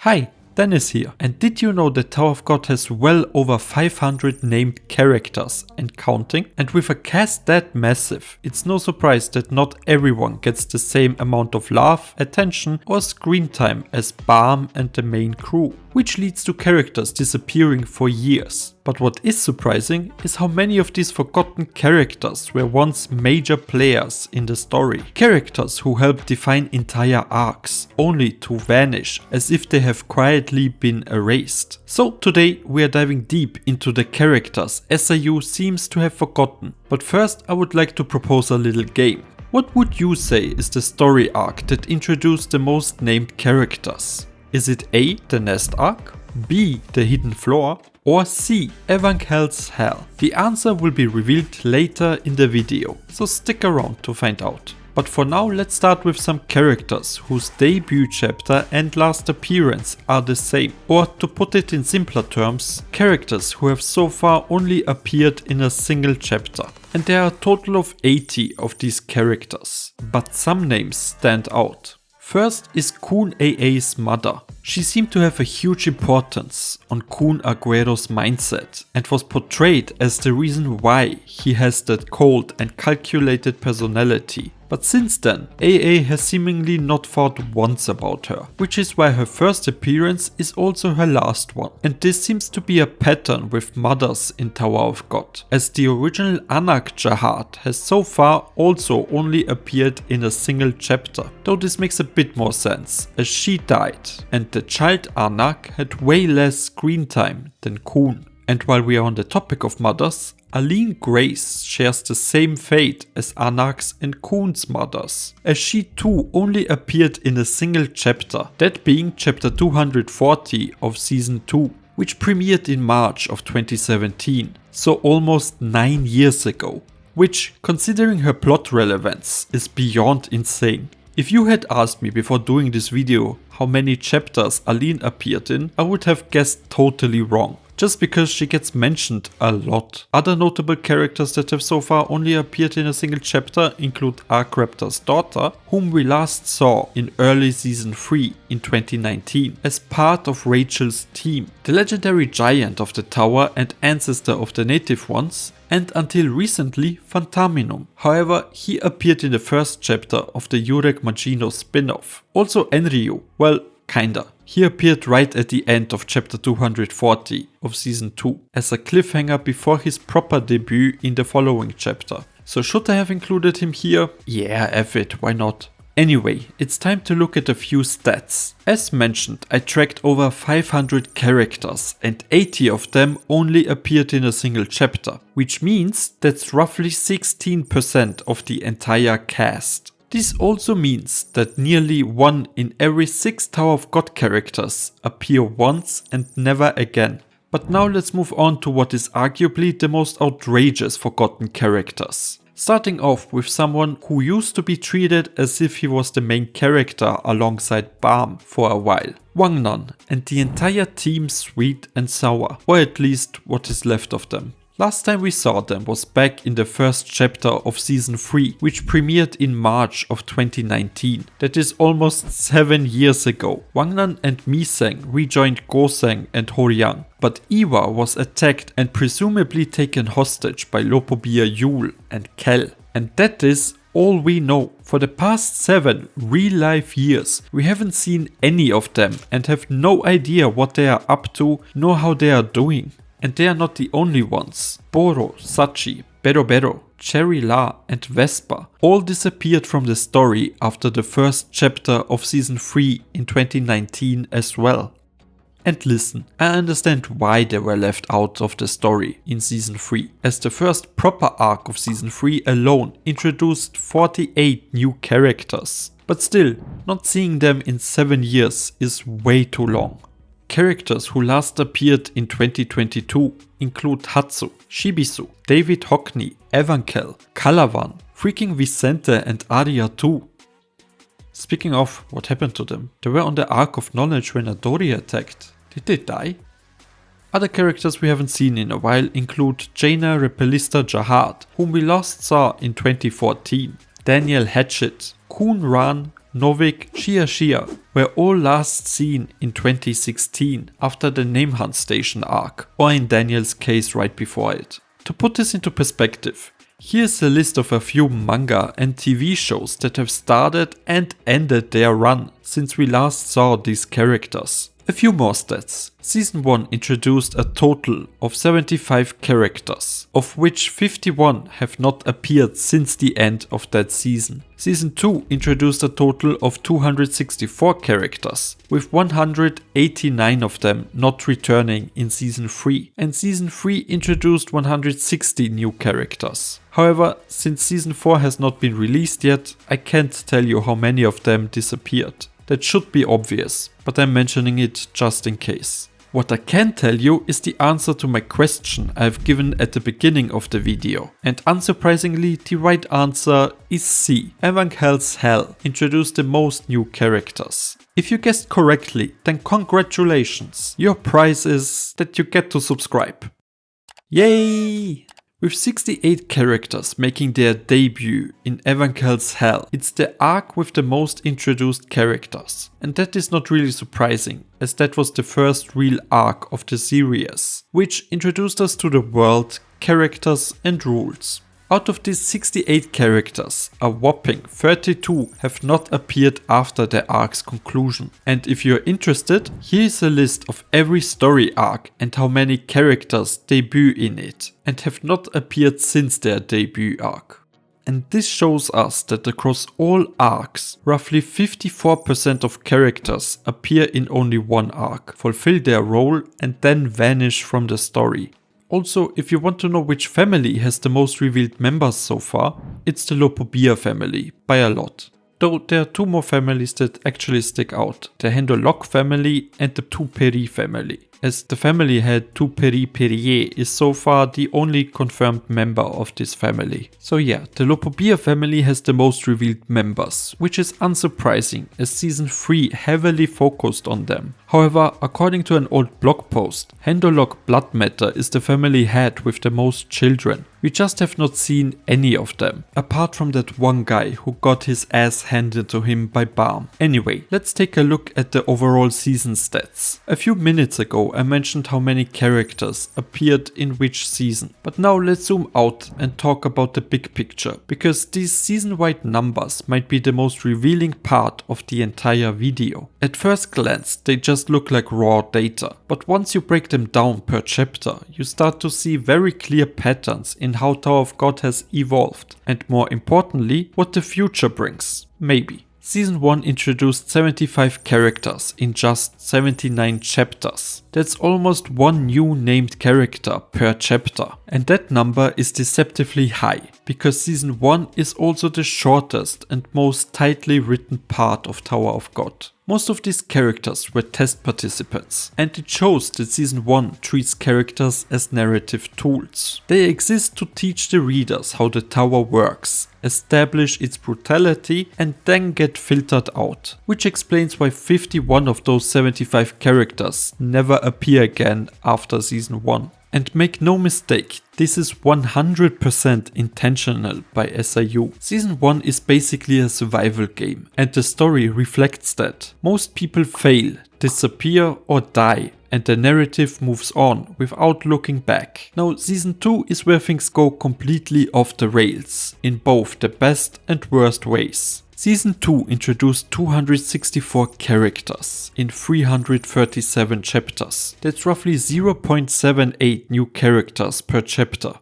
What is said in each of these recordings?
Hi, Dennis here, and did you know that Tower of God has well over 500 named characters and counting? And with a cast that massive, it's no surprise that not everyone gets the same amount of love, attention or screen time as Baam and the main crew, which leads to characters disappearing for years. But what is surprising is how many of these forgotten characters were once major players in the story. Characters who helped define entire arcs, only to vanish as if they have quietly been erased. So today we are diving deep into the characters SIU seems to have forgotten. But first I would like to propose a little game. What would you say is the story arc that introduced the most named characters? Is it A, the Nest arc, B, the Hidden Floor, or C, Evangel's Hell? The answer will be revealed later in the video, so stick around to find out. But for now, let's start with some characters whose debut chapter and last appearance are the same. Or to put it in simpler terms, characters who have so far only appeared in a single chapter. And there are a total of 80 of these characters, but some names stand out. First is Kun AA's mother. She seemed to have a huge importance on Kun Aguero's mindset and was portrayed as the reason why he has that cold and calculated personality. But since then, AA has seemingly not thought once about her, which is why her first appearance is also her last one. And this seems to be a pattern with mothers in Tower of God, as the original Anak Jahad has so far also only appeared in a single chapter, though this makes a bit more sense, as she died and the child Anak had way less screen time than Kun. And while we are on the topic of mothers, Aline Grace shares the same fate as Anak's and Kun's mothers, as she too only appeared in a single chapter, that being chapter 240 of season 2, which premiered in March of 2017, so almost 9 years ago, which, considering her plot relevance, is beyond insane. If you had asked me before doing this video how many chapters Aline appeared in, I would have guessed totally wrong, just because she gets mentioned a lot. Other notable characters that have so far only appeared in a single chapter include Arkraptor's daughter, whom we last saw in early season 3 in 2019 as part of Rachel's team, the legendary giant of the tower and ancestor of the native ones, and until recently Fantaminum. However, he appeared in the first chapter of the Jurek Magino spin-off. Also Enryu, well, kinda. He appeared right at the end of chapter 240 of season 2 as a cliffhanger before his proper debut in the following chapter. So should I have included him here? Yeah, F it, why not? Anyway, it's time to look at a few stats. As mentioned, I tracked over 500 characters and 80 of them only appeared in a single chapter, which means that's roughly 16% of the entire cast. This also means that nearly 1 in every 6 Tower of God characters appear once and never again. But now let's move on to what is arguably the most outrageous forgotten characters. Starting off with someone who used to be treated as if he was the main character alongside Baam for a while. Wangnan and the entire team sweet and sour, or at least what is left of them. Last time we saw them was back in the first chapter of season 3, which premiered in March of 2019. That is almost 7 years ago. Wangnan and Miseng rejoined Goseng and Horyang, but Iwa was attacked and presumably taken hostage by Lopobia Yul and Kel. And that is all we know. For the past 7 real-life years, we haven't seen any of them and have no idea what they are up to nor how they are doing. And they are not the only ones. Boro, Sachi, Bero, Cherry La and Vespa all disappeared from the story after the first chapter of season 3 in 2019 as well. And listen, I understand why they were left out of the story in season 3, as the first proper arc of season 3 alone introduced 48 new characters. But still, not seeing them in 7 years is way too long. Characters who last appeared in 2022 include Hatsu, Shibisu, David Hockney, Evankel, Calavan, freaking Vicente and Aria too. Speaking of, what happened to them? They were on the Ark of Knowledge when Adori attacked. Did they die? Other characters we haven't seen in a while include Jaina Repelista Jahad, whom we last saw in 2014, Daniel Hatchet, Kun Ran, Novik, Shia were all last seen in 2016 after the Name Hunt Station arc, or in Daniel's case right before it. To put this into perspective, here's a list of a few manga and TV shows that have started and ended their run since we last saw these characters. A few more stats. Season 1 introduced a total of 75 characters, of which 51 have not appeared since the end of that season. Season 2 introduced a total of 264 characters, with 189 of them not returning in Season 3, and Season 3 introduced 160 new characters. However, since Season 4 has not been released yet, I can't tell you how many of them disappeared. That should be obvious, but I'm mentioning it just in case. What I can tell you is the answer to my question I've given at the beginning of the video. And unsurprisingly, the right answer is C. Evangel's Hell introduced the most new characters. If you guessed correctly, then congratulations. Your prize is that you get to subscribe. Yay! With 68 characters making their debut in Evangel's Hell, it's the arc with the most introduced characters. And that is not really surprising, as that was the first real arc of the series, which introduced us to the world, characters and rules. Out of these 68 characters, a whopping 32 have not appeared after the arc's conclusion. And if you're interested, here is a list of every story arc and how many characters debut in it and have not appeared since their debut arc. And this shows us that across all arcs, roughly 54% of characters appear in only one arc, fulfill their role and then vanish from the story. Also, if you want to know which family has the most revealed members so far, it's the Lopobia family, by a lot. Though there are two more families that actually stick out, the Hendolok family and the Tuperi family, as the family head Tuperi Perrier is so far the only confirmed member of this family. So yeah, the Lopobia family has the most revealed members, which is unsurprising as Season 3 heavily focused on them. However, according to an old blog post, Hendolok Blood Matter is the family head with the most children. We just have not seen any of them, apart from that one guy who got his ass handed to him by Baam. Anyway, let's take a look at the overall season stats. A few minutes ago I mentioned how many characters appeared in which season, but now let's zoom out and talk about the big picture, because these season-wide numbers might be the most revealing part of the entire video. At first glance they just look like raw data, but once you break them down per chapter, you start to see very clear patterns in how Tower of God has evolved, and more importantly, what the future brings. Maybe. Season 1 introduced 75 characters in just 79 chapters. That's almost one new named character per chapter. And that number is deceptively high, because Season 1 is also the shortest and most tightly written part of Tower of God. Most of these characters were test participants, and it shows that Season 1 treats characters as narrative tools. They exist to teach the readers how the tower works, establish its brutality, and then get filtered out. Which explains why 51 of those 75 characters never appear again after Season 1. And make no mistake, this is 100% intentional by SIU. Season 1 is basically a survival game, and the story reflects that. Most people fail, disappear or die, and the narrative moves on without looking back. Now Season 2 is where things go completely off the rails, in both the best and worst ways. Season 2 introduced 264 characters in 337 chapters. That's roughly 0.78 new characters per chapter.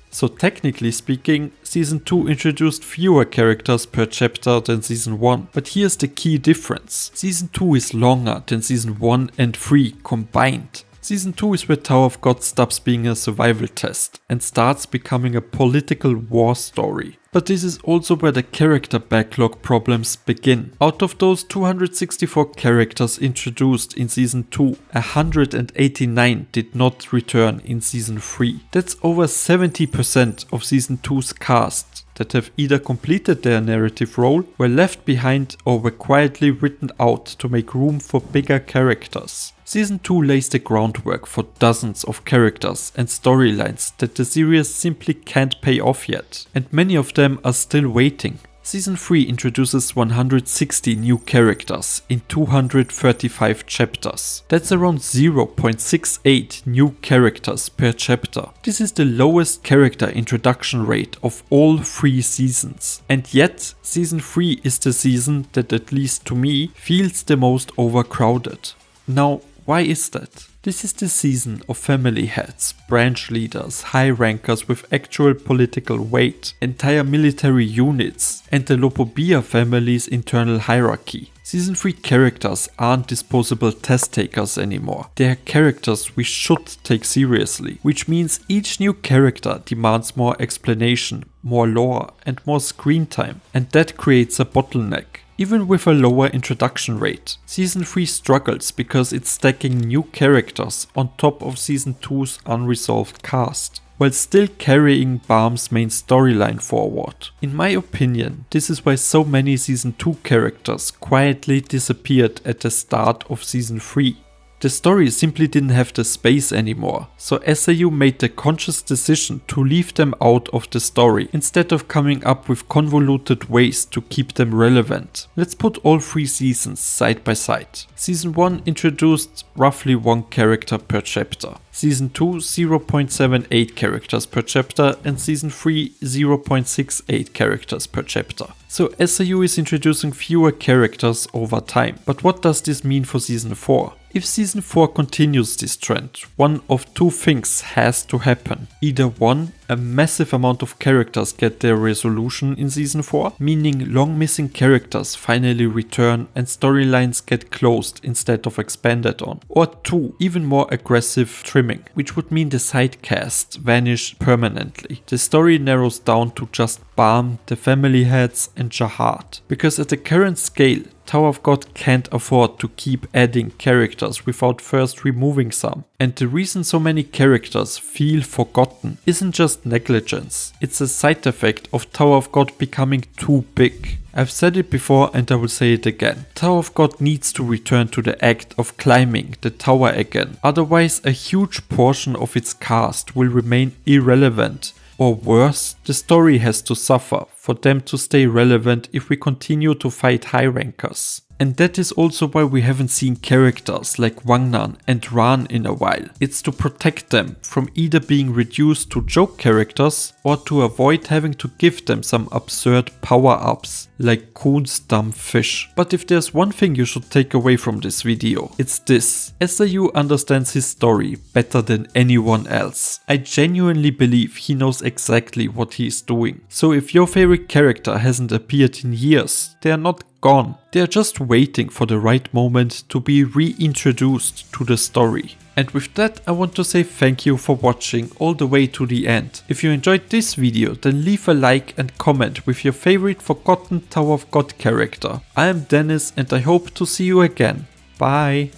So technically speaking, Season 2 introduced fewer characters per chapter than Season 1. But here's the key difference. Season 2 is longer than Season 1 and 3 combined. Season 2 is where Tower of God stops being a survival test and starts becoming a political war story. But this is also where the character backlog problems begin. Out of those 264 characters introduced in Season 2, 189 did not return in Season 3. That's over 70% of Season 2's cast that have either completed their narrative role, were left behind, or were quietly written out to make room for bigger characters. Season 2 lays the groundwork for dozens of characters and storylines that the series simply can't pay off yet, and many of them are still waiting. Season 3 introduces 160 new characters in 235 chapters. That's around 0.68 new characters per chapter. This is the lowest character introduction rate of all 3 seasons. And yet, Season 3 is the season that, at least to me, feels the most overcrowded. Now, why is that? This is the season of family heads, branch leaders, high rankers with actual political weight, entire military units, and the Lopobia family's internal hierarchy. Season 3 characters aren't disposable test takers anymore. They are characters we should take seriously, which means each new character demands more explanation, more lore, and more screen time, and that creates a bottleneck. Even with a lower introduction rate, Season 3 struggles because it's stacking new characters on top of Season 2's unresolved cast, while still carrying Baam's main storyline forward. In my opinion, this is why so many Season 2 characters quietly disappeared at the start of Season 3. The story simply didn't have the space anymore, so SAU made the conscious decision to leave them out of the story instead of coming up with convoluted ways to keep them relevant. Let's put all 3 seasons side by side. Season 1 introduced roughly 1 character per chapter. Season 2 0.78 characters per chapter, and Season 3 0.68 characters per chapter. So SAU is introducing fewer characters over time. But what does this mean for Season 4? If Season 4 continues this trend, one of 2 things has to happen. Either 1, a massive amount of characters get their resolution in Season 4, meaning long missing characters finally return and storylines get closed instead of expanded on. Or 2, even more aggressive trimming, which would mean the side casts vanish permanently. The story narrows down to just Baam, the family heads, and Jahad. Because at the current scale, Tower of God can't afford to keep adding characters without first removing some. And the reason so many characters feel forgotten isn't just negligence, it's a side effect of Tower of God becoming too big. I've said it before and I will say it again. Tower of God needs to return to the act of climbing the tower again, otherwise a huge portion of its cast will remain irrelevant. Or worse, the story has to suffer for them to stay relevant if we continue to fight high rankers. And that is also why we haven't seen characters like Wangnan and Ran in a while. It's to protect them from either being reduced to joke characters or to avoid having to give them some absurd power-ups like Kuhn's dumb fish. But if there's one thing you should take away from this video, it's this. SAU understands his story better than anyone else. I genuinely believe he knows exactly what he is doing. So if your favorite character hasn't appeared in years, they are not gone. They are just waiting for the right moment to be reintroduced to the story. And with that, I want to say thank you for watching all the way to the end. If you enjoyed this video, then leave a like and comment with your favorite forgotten Tower of God character. I am Dennis and I hope to see you again. Bye!